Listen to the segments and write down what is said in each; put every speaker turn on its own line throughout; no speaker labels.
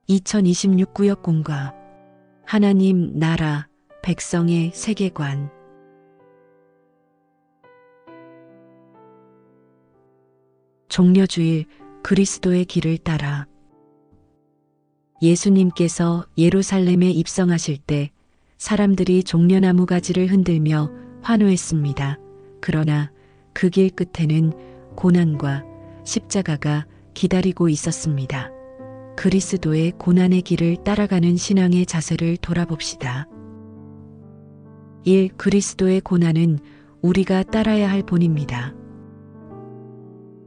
2026 구역공과 하나님 나라 백성의 세계관. 종려주일 그리스도의 길을 따라. 예수님께서 예루살렘에 입성하실 때 사람들이 종려나무 가지를 흔들며 환호했습니다. 그러나 그 길 끝에는 고난과 십자가가 기다리고 있었습니다. 그리스도의 고난의 길을 따라가는 신앙의 자세를 돌아봅시다. 1. 그리스도의 고난은 우리가 따라야 할 본입니다.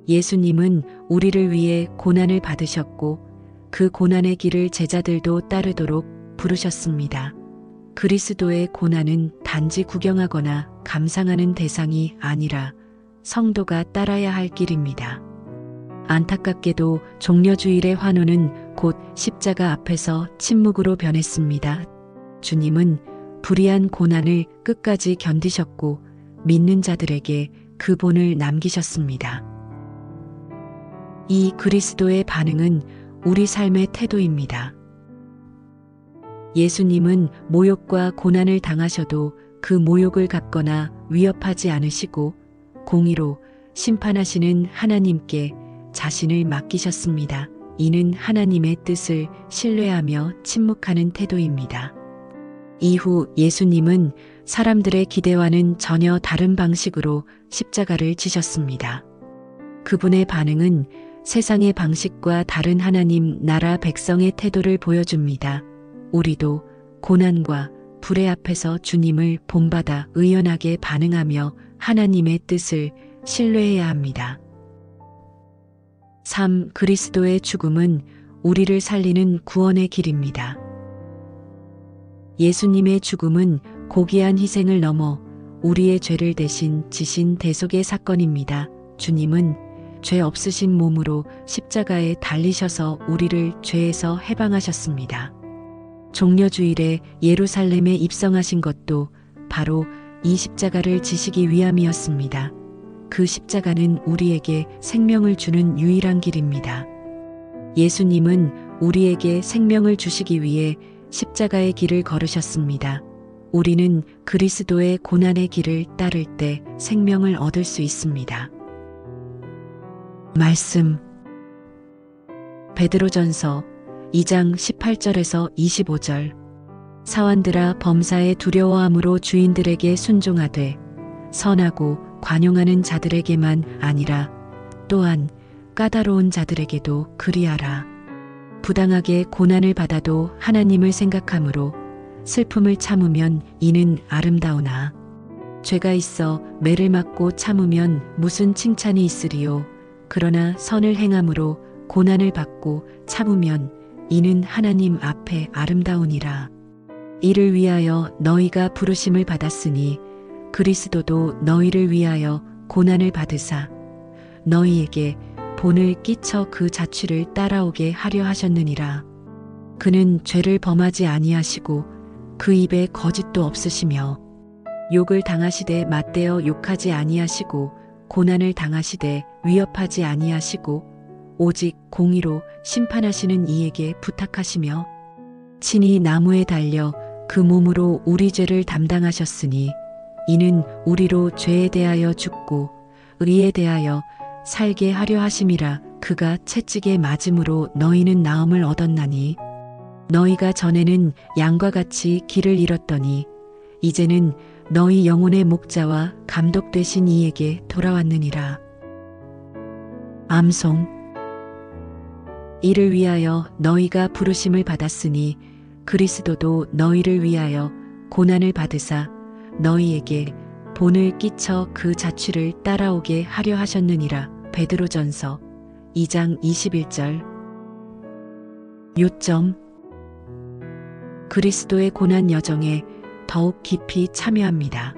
예수님은 우리를 위해 고난을 받으셨고 그 고난의 길을 제자들도 따르도록 부르셨습니다. 그리스도의 고난은 단지 구경하거나 감상하는 대상이 아니라 성도가 따라야 할 길입니다. 안타깝게도 종려주일의 환호는 곧 십자가 앞에서 침묵으로 변했습니다. 주님은 불의한 고난을 끝까지 견디셨고 믿는 자들에게 그 본을 남기셨습니다. 이 그리스도의 반응은 우리 삶의 태도입니다. 예수님은 모욕과 고난을 당하셔도 그 모욕을 갚거나 위협하지 않으시고 공의로 심판하시는 하나님께 자신을 맡기셨습니다. 이는 하나님의 뜻을 신뢰하며 침묵하는 태도입니다. 이후 예수님은 사람들의 기대와는 전혀 다른 방식으로 십자가를 지셨습니다. 그분의 반응은 세상의 방식과 다른 하나님 나라 백성의 태도를 보여줍니다. 우리도 고난과 불의 앞에서 주님을 본받아 의연하게 반응하며 하나님의 뜻을 신뢰해야 합니다. 3. 그리스도의 죽음은 우리를 살리는 구원의 길입니다. 예수님의 죽음은 고귀한 희생을 넘어 우리의 죄를 대신 지신 대속의 사건입니다. 주님은 죄 없으신 몸으로 십자가에 달리셔서 우리를 죄에서 해방하셨습니다. 종려주일에 예루살렘에 입성하신 것도 바로 이 십자가를 지시기 위함이었습니다. 그 십자가는 우리에게 생명을 주는 유일한 길입니다. 예수님은 우리에게 생명을 주시기 위해 십자가의 길을 걸으셨습니다. 우리는 그리스도의 고난의 길을 따를 때 생명을 얻을 수 있습니다. 말씀 베드로전서 2장 18절에서 25절. 사환들아 범사에 두려워함으로 주인들에게 순종하되 선하고 관용하는 자들에게만 아니라 또한 까다로운 자들에게도 그리하라. 부당하게 고난을 받아도 하나님을 생각함으로 슬픔을 참으면 이는 아름다우나 죄가 있어 매를 맞고 참으면 무슨 칭찬이 있으리요. 그러나 선을 행함으로 고난을 받고 참으면 이는 하나님 앞에 아름다우니라. 이를 위하여 너희가 부르심을 받았으니 그리스도도 너희를 위하여 고난을 받으사 너희에게 본을 끼쳐 그 자취를 따라오게 하려 하셨느니라. 그는 죄를 범하지 아니하시고 그 입에 거짓도 없으시며 욕을 당하시되 맞대어 욕하지 아니하시고 고난을 당하시되 위협하지 아니하시고 오직 공의로 심판하시는 이에게 부탁하시며 친히 나무에 달려 그 몸으로 우리 죄를 담당하셨으니 이는 우리로 죄에 대하여 죽고 의에 대하여 살게 하려 하심이라. 그가 채찍에 맞음으로 너희는 나음을 얻었나니 너희가 전에는 양과 같이 길을 잃었더니 이제는 너희 영혼의 목자와 감독 되신 이에게 돌아왔느니라. 암송 이를 위하여 너희가 부르심을 받았으니 그리스도도 너희를 위하여 고난을 받으사 너희에게 본을 끼쳐 그 자취를 따라오게 하려 하셨느니라. 베드로전서 2장 21절. 요점 그리스도의 고난 여정에 더욱 깊이 참여합니다.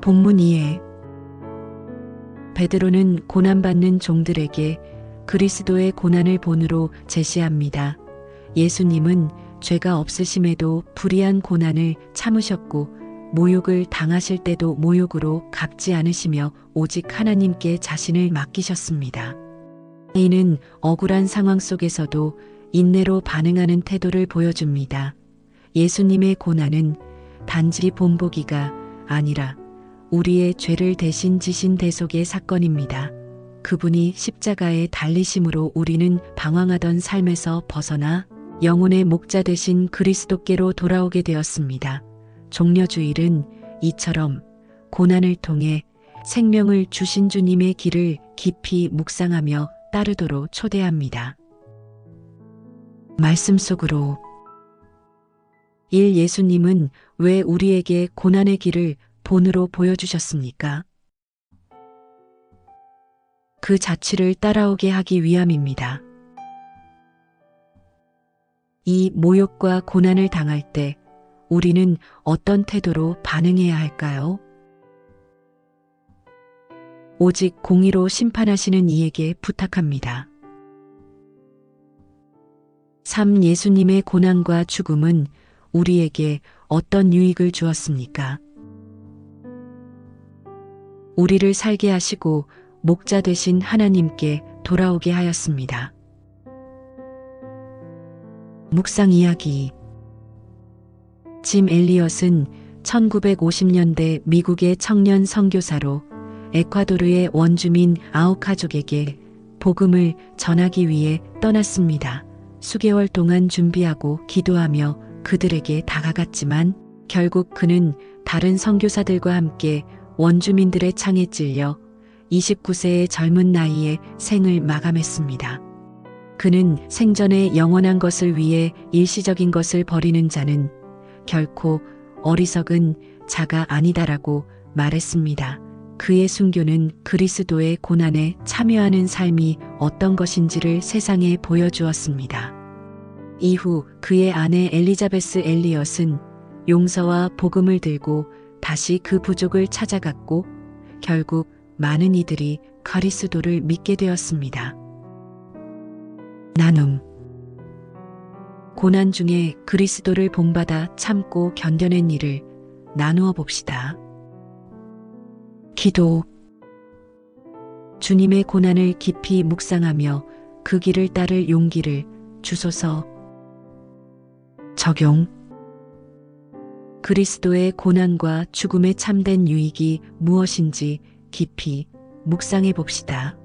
본문 2에 베드로는 고난받는 종들에게 그리스도의 고난을 본으로 제시합니다. 예수님은 죄가 없으심에도 불의한 고난을 참으셨고 모욕을 당하실 때도 모욕으로 갚지 않으시며 오직 하나님께 자신을 맡기셨습니다. 이는 억울한 상황 속에서도 인내로 반응하는 태도를 보여줍니다. 예수님의 고난은 단지 본보기가 아니라 우리의 죄를 대신 지신 대속의 사건입니다. 그분이 십자가에 달리심으로 우리는 방황하던 삶에서 벗어나 영혼의 목자 되신 그리스도께로 돌아오게 되었습니다. 종려주일은 이처럼 고난을 통해 생명을 주신 주님의 길을 깊이 묵상하며 따르도록 초대합니다. 말씀 속으로 1. 예수님은 왜 우리에게 고난의 길을 본으로 보여주셨습니까? 그 자취를 따라오게 하기 위함입니다. 이 모욕과 고난을 당할 때 우리는 어떤 태도로 반응해야 할까요? 오직 공의로 심판하시는 이에게 부탁합니다. 3. 예수님의 고난과 죽음은 우리에게 어떤 유익을 주었습니까? 우리를 살게 하시고 목자 되신 하나님께 돌아오게 하였습니다. 묵상 이야기. 짐 엘리엇은 1950년대 미국의 청년 선교사로 에콰도르의 원주민 아우카족에게 복음을 전하기 위해 떠났습니다. 수개월 동안 준비하고 기도하며 그들에게 다가갔지만 결국 그는 다른 선교사들과 함께 원주민들의 창에 찔려 29세의 젊은 나이에 생을 마감했습니다. 그는 생전에 영원한 것을 위해 일시적인 것을 버리는 자는 결코 어리석은 자가 아니다라고 말했습니다. 그의 순교는 그리스도의 고난에 참여하는 삶이 어떤 것인지를 세상에 보여주었습니다. 이후 그의 아내 엘리자베스 엘리엇은 용서와 복음을 들고 다시 그 부족을 찾아갔고 결국 많은 이들이 그리스도를 믿게 되었습니다. 나눔. 고난 중에 그리스도를 본받아 참고 견뎌낸 일을 나누어 봅시다. 기도. 주님의 고난을 깊이 묵상하며 그 길을 따를 용기를 주소서. 적용. 그리스도의 고난과 죽음의 참된 유익이 무엇인지 깊이 묵상해 봅시다.